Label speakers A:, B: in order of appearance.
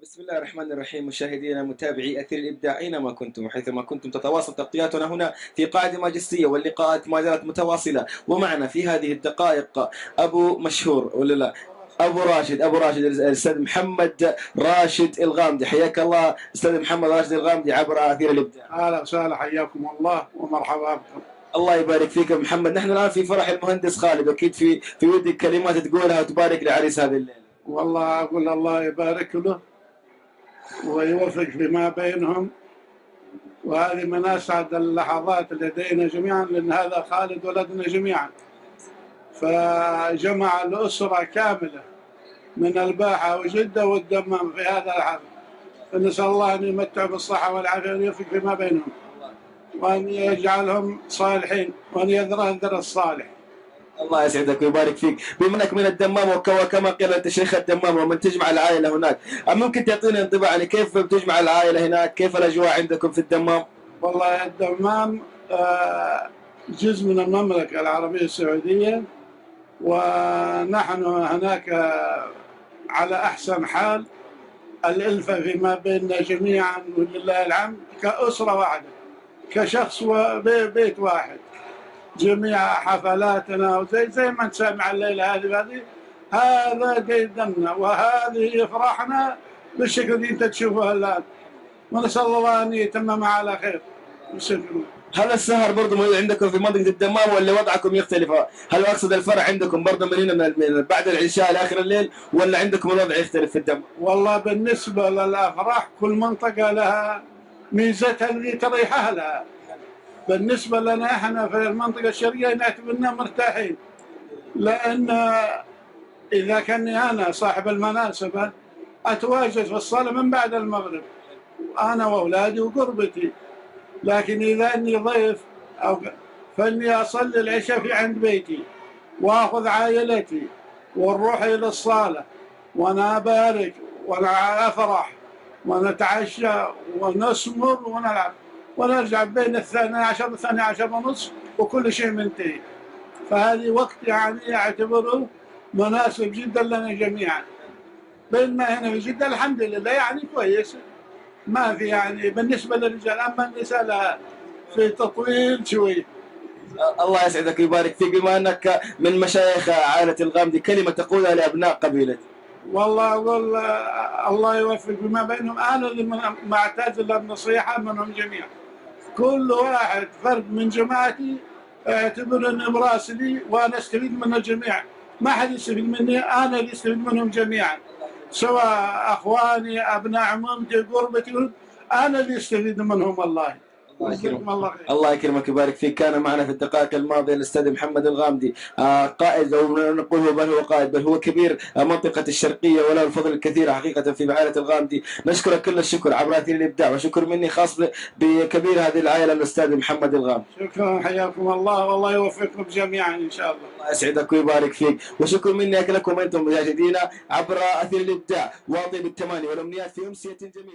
A: بسم الله الرحمن الرحيم. مشاهدينا متابعي أثير الإبداع أينما كنتم وحيثما كنتم، تتواصل تغطياتنا هنا في قاعدة ماجستية، واللقاءات ما زالت متواصلة. ومعنا في هذه الدقائق أبو مشهور ولا لا؟ أبو راشد الأستاذ محمد راشد الغامدي. حياك الله أستاذ محمد راشد الغامدي عبر أثير الإبداع.
B: اهلا وسهلا، حياكم الله ومرحبا بكم.
A: الله يبارك فيك محمد. نحن الآن في فرح المهندس خالد، أكيد في ودك كلمات تقولها وتبارك لعريس هذه الليلة.
B: والله اقول الله يبارك له ويوفق فيما بينهم، وهذه من اسعد اللحظات لدينا جميعا، لان هذا خالد ولدنا جميعا، فجمع الاسره كامله من الباحه وجده والدمام في هذا الحفل، فنسال الله ان يمتع بالصحه والعافيه ويوفق فيما بينهم، وان يجعلهم صالحين وان يذر الصالح.
A: الله يسعدك ويبارك فيك. بما انك من الدمام وكما قيل انت شيخ الدمام ومن تجمع العائله هناك، ممكن تعطينا انطباع يعني كيف بتجمع العائله هناك؟ كيف الاجواء عندكم في الدمام؟
B: والله الدمام جزء من المملكة العربية السعودية، ونحن هناك على أحسن حال. الألفة فيما بيننا جميعا ولله الحمد، كأسرة واحدة، كشخص وبيت واحد. جميع حفلاتنا وزي ما نسمع الليلة هذه هذا ديدنا وهذه افراحنا بالشكل اللي انت تشوفه الان، ونسال الله ان يتممها على خير.
A: هل السهر برضه موجود عندكم في منطقه الدمام ولا وضعكم يختلف؟ هل اقصد الفرح عندكم برضه من هنا من بعد العشاء لاخر الليل، ولا عندكم الوضع يختلف في الدمام؟
B: والله بالنسبه للافراح كل منطقه لها ميزتها اللي تريح اهلها. بالنسبه لنا احنا في المنطقه الشرقيه نعتبرنا مرتاحين، لان إذا كاني أنا صاحب المناسبة أتواجد في الصلاة من بعد المغرب أنا وأولادي وقربتي، لكن إذا أني ضيف فإني أصلي العشاء في عند بيتي وأخذ عائلتي ونروح إلى الصالة، وأنا أبارك وأنا أفرح ونتعشى ونسمر ونلعب ونرجع بين 12 و12 ونصف وكل شيء منتهي. فهذه وقت يعني أعتبره مناسب جدا لنا جميعا. بينما هنا في جدة الحمد لله يعني كويس، ما في يعني بالنسبة للرجال، أما النساء لا، في تطويل شوي.
A: الله يسعدك ويبارك فيك. بما انك من مشايخ عائله الغامدي، كلمه تقولها لابناء قبيلتك؟
B: والله أقول الله يوفق بما بينهم. أنا اللي ما أعتز إلا بنصيحة منهم جميعا. كل واحد فرد من جماعتي اعتبر اني مراسلي وانا استفيد من الجميع، ما حد يستفيد مني، انا اللي استفيد منهم جميعا، سواء اخواني ابناء عمومتي قربتي، انا اللي استفيد منهم. والله
A: الله يكرمك ويبارك فيك. كان معنا في الدقائق الماضيه الاستاذ محمد الغامدي، قائد، او نقول بل هو قائد، بل هو كبير منطقه الشرقيه، وله الفضل الكثير حقيقه في عائله الغامدي. نشكرك كل الشكر عبر اثير الابداع، وشكر مني خاص بكبير هذه العائله الاستاذ محمد الغامدي.
B: شكرا، حياكم الله، والله يوفقكم جميعا ان شاء الله.
A: الله يسعدك ويبارك فيك، وشكر مني لكم انتم مشاهدينا عبر اثير الابداع، واطيب التماني والامنيات في امسيه جميله.